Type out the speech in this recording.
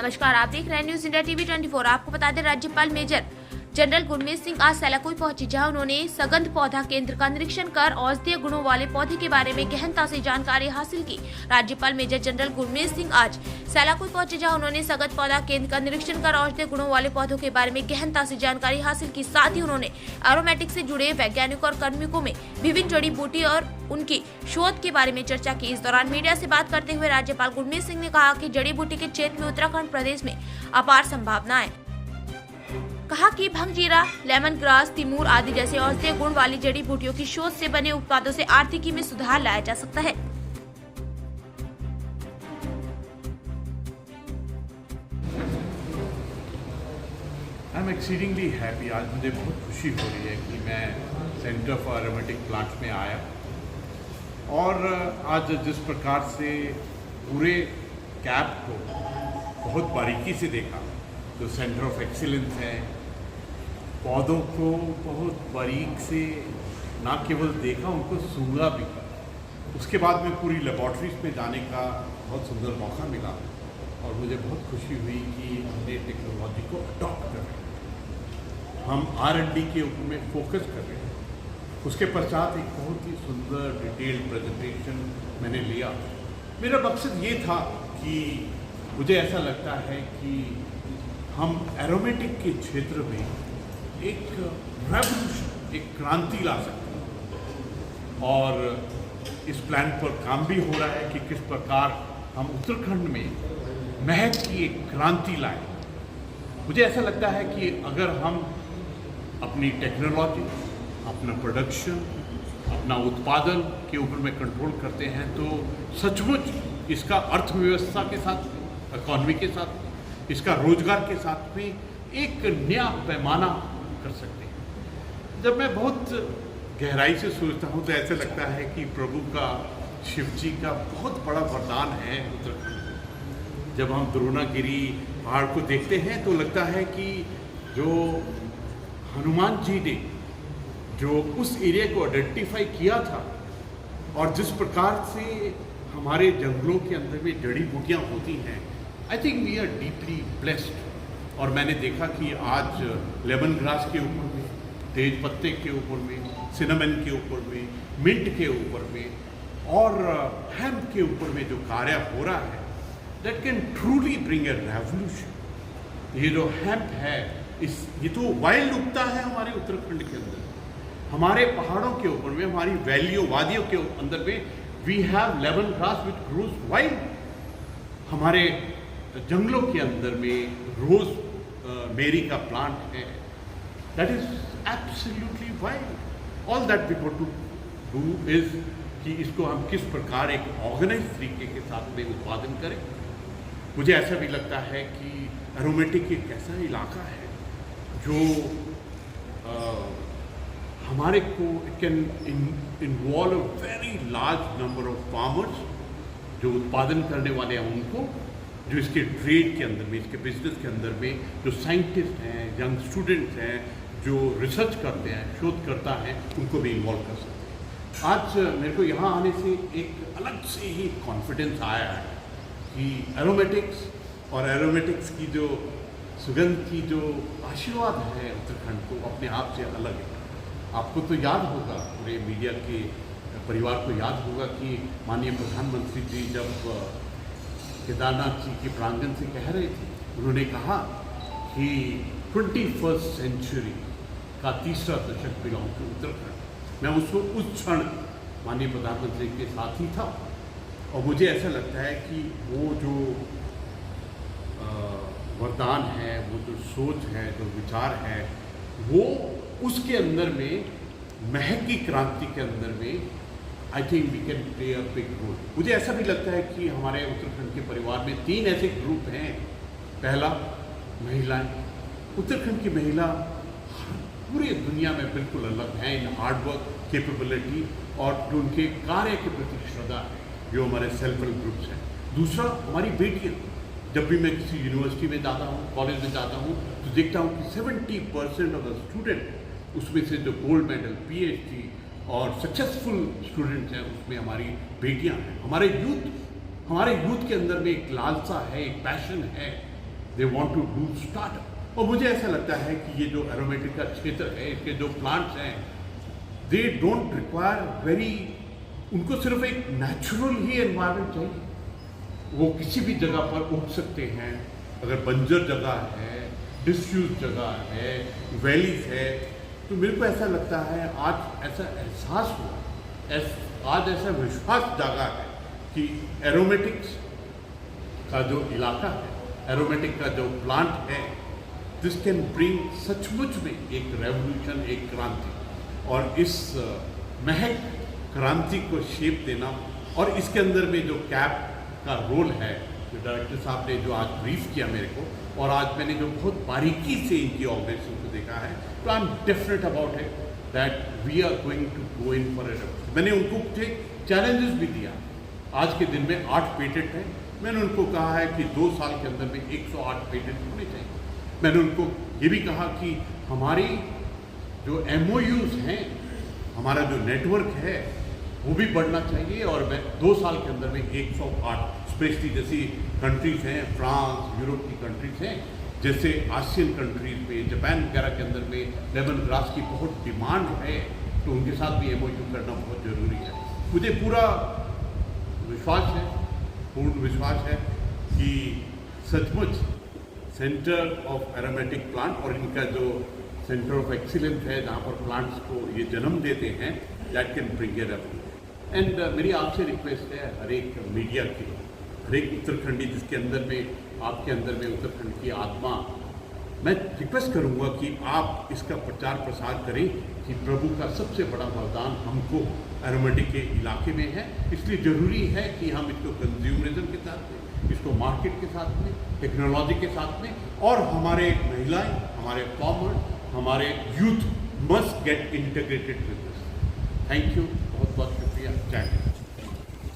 नमस्कार, आप देख रहे हैं न्यूज इंडिया टीवी 24। आपको बता दें, राज्यपाल मेजर जनरल गुरमीत सिंह आज सैलाकुई पहुंचे, जहां उन्होंने सगंध पौधा केंद्र का निरीक्षण कर औषधीय गुणों वाले पौधे के बारे में गहनता से जानकारी हासिल की। राज्यपाल मेजर जनरल गुरमीत सिंह आज सैलाकुई पहुंचे, जहां उन्होंने सगंध पौधा केंद्र का निरीक्षण कर औषधीय गुणों वाले पौधों के बारे में गहनता से जानकारी हासिल की। साथ ही उन्होंने एरोमेटिक से जुड़े वैज्ञानिकों और कार्मिकों में विभिन्न जड़ी बूटी और उनकी शोध के बारे में चर्चा की। इस दौरान मीडिया से बात करते हुए राज्यपाल गुरमीत सिंह ने कहा कि जड़ी बूटी के क्षेत्र में उत्तराखंड प्रदेश में अपार संभावनाएं। कहा कि भंग जीरा, लेमन ग्रास, तिमूर आदि जैसे औषधीय गुण वाली जड़ी बूटियों की शोध से बने उत्पादों से आर्थिकी में सुधार लाया जा सकता है। I am exceedingly happy. आज मुझे बहुत खुशी हो रही है कि मैं सेंटर फॉर एरोमेटिक प्लांट्स में आया और आज जिस प्रकार से पूरे कैप को बहुत बारीकी से देखा, जो सेंटर ऑफ एक्सीलेंस है, पौधों को बहुत बारीक से ना केवल देखा, उनको सूंघा भी। उसके बाद में पूरी लेबॉर्ट्रीज में जाने का बहुत सुंदर मौका मिला और मुझे बहुत खुशी हुई कि हमने टेक्नोलॉजी को अडॉप्ट कर रहे हैं, हम R&D के ऊपर में फोकस कर रहे हैं। उसके पश्चात एक बहुत ही सुंदर डिटेल्ड प्रेजेंटेशन मैंने लिया। मेरा मकसद ये था कि मुझे ऐसा लगता है कि हम एरोमेटिक के क्षेत्र में एक रेवोल्यूशन, एक क्रांति ला सकते हैं और इस प्लान पर काम भी हो रहा है कि किस प्रकार हम उत्तराखंड में महक की एक क्रांति लाएं। मुझे ऐसा लगता है कि अगर हम अपनी टेक्नोलॉजी, अपना प्रोडक्शन, अपना उत्पादन के ऊपर में कंट्रोल करते हैं तो सचमुच इसका अर्थव्यवस्था के साथ, इकॉनमी के साथ, इसका रोजगार के साथ में एक नया पैमाना कर सकते हैं। जब मैं बहुत गहराई से सोचता हूँ तो ऐसा लगता है कि प्रभु का, शिव जी का बहुत बड़ा वरदान है उत्तराखंड। जब हम द्रोणागिरी पहाड़ को देखते हैं तो लगता है कि जो हनुमान जी ने जो उस एरिया को आइडेंटिफाई किया था और जिस प्रकार से हमारे जंगलों के अंदर में जड़ी बूटियाँ होती हैं, I think we are deeply blessed. और मैंने देखा कि आज लेमन ग्रास के ऊपर में, तेज पत्ते के ऊपर में, सिनेमन के ऊपर में, मिंट के ऊपर में और हेम्प के ऊपर में जो कार्य हो रहा है, that can truly bring a revolution. ये जो हेम्प है, ये तो वाइल्ड उगता है हमारे उत्तराखंड के अंदर, हमारे पहाड़ों के ऊपर में, हमारी वैलियों, वादियों के अंदर में we have lemon grass which grows wild. हमारे जंगलों के अंदर में रोज मेरी का प्लांट है, that is absolutely wild. All that we got to do is कि इसको हम किस प्रकार एक ऑर्गेनाइज तरीके के साथ में उत्पादन करें। मुझे ऐसा भी लगता है कि एरोमेटिक एक ऐसा इलाका है जो हमारे को can involve a very large number of farmers, जो उत्पादन करने वाले हैं उनको, जो इसके ट्रेड के अंदर में, इसके बिजनेस के अंदर में जो साइंटिस्ट हैं, यंग स्टूडेंट्स हैं, जो रिसर्च करते हैं, शोधकर्ता हैं, उनको भी इन्वॉल्व कर सकते हैं। आज मेरे को यहाँ आने से एक अलग से ही कॉन्फिडेंस आया है कि एरोमेटिक्स और एरोमेटिक्स की जो सुगंध की जो आशीर्वाद है उत्तराखंड को, अपने आप से अलग है। आपको तो याद होगा, पूरे मीडिया के परिवार को याद होगा कि माननीय प्रधानमंत्री जी जब केदारनाथ जी के प्रांगण से कह रहे थे, उन्होंने कहा कि 21st सेंचुरी का तीसरा दशक बिलोंग टू उत्तराखंड। मैं उस क्षण माननीय प्रधानमंत्री के साथ ही था और मुझे ऐसा लगता है कि वो जो वरदान है, वो जो सोच है, जो विचार है, वो उसके अंदर में, महक की क्रांति के अंदर में I think we can play a big role. मुझे ऐसा भी लगता है कि हमारे उत्तराखंड के परिवार में 3 ऐसे ग्रुप हैं। पहला, महिलाएं। उत्तराखंड की महिला पूरी दुनिया में बिल्कुल अलग हैं इन हार्डवर्क, कैपेबिलिटी और जो उनके कार्य के प्रति श्रद्धा है, जो हमारे सेल्फ हेल्प ग्रुप्स हैं। दूसरा, हमारी बेटियाँ। जब भी मैं किसी यूनिवर्सिटी में जाता हूँ, कॉलेज में जाता हूँ, तो देखता हूँ कि 70% ऑफ द स्टूडेंट, उसमें से जो गोल्ड मेडल, PhD और सक्सेसफुल स्टूडेंट्स हैं, उसमें हमारी बेटियां हैं। हमारे यूथ के अंदर में एक लालसा है, एक पैशन है they want to do startup. और मुझे ऐसा लगता है कि ये जो एरोमेटिक का क्षेत्र है, इसके जो प्लांट्स हैं, दे डोंट रिक्वायर उनको सिर्फ एक नेचुरल ही एनवायरनमेंट चाहिए। वो किसी भी जगह पर उग सकते हैं। अगर बंजर जगह है, डिसयूज जगह है, वैलीज है, तो मेरे को ऐसा लगता है आज ऐसा एहसास हुआ, आज ऐसा विश्वास जागा है कि एरोमेटिक्स का जो इलाका है, एरोमेटिक का जो प्लांट है, दिस कैन ब्रिंग सचमुच में एक रेवोल्यूशन, एक क्रांति। और इस महक क्रांति को शेप देना, और इसके अंदर में जो कैप का रोल है, जो डायरेक्टर साहब ने जो आज ब्रीफ किया मेरे को, और आज मैंने जो बहुत बारीकी से इनकी ऑर्गेनाइजेशन को देखा है, तो I am definite about it that we are going to go in for it. मैंने उनको कुछ चैलेंजेस भी दिया। आज के दिन में 8 पेटेंट हैं। मैंने उनको कहा है कि 2 साल के अंदर में 108 पेटेंट होने चाहिए। मैंने उनको ये भी कहा कि हमारी जो MOUs हैं, हमारा जो नेटवर्क है, वो भी बढ़ना चाहिए, और मैं 2 साल के अंदर में 108, स्पेशली जैसी कंट्रीज़ हैं, फ्रांस, यूरोप की कंट्रीज़ हैं, जैसे आसियन कंट्रीज़ में, जापान वगैरह के अंदर में लेमन ग्रास की बहुत डिमांड है, तो उनके साथ भी MOU करना बहुत ज़रूरी है। मुझे पूरा विश्वास है, पूर्ण विश्वास है कि सचमुच सेंटर ऑफ एरोमेटिक प्लांट और इनका जो सेंटर ऑफ एक्सीलेंस है, जहाँ पर प्लांट्स को ये जन्म देते हैं, that can bring it up. And मेरी आपसे रिक्वेस्ट है, हर एक मीडिया की, हर एक उत्तराखंडी जिसके अंदर में, आपके अंदर में उत्तराखंड की आत्मा, मैं रिक्वेस्ट करूंगा कि आप इसका प्रचार प्रसार करें कि प्रभु का सबसे बड़ा वरदान हमको एरोमेटिक के इलाके में है। इसलिए ज़रूरी है कि हम इसको कंज्यूमरिज्म के साथ में, इसको मार्केट के साथ में, टेक्नोलॉजी के साथ में, और हमारे महिलाएं, हमारे फार्मर, हमारे youth must get integrated with this. Thank you, बहुत बहुत शुक्रिया। जय हिंद।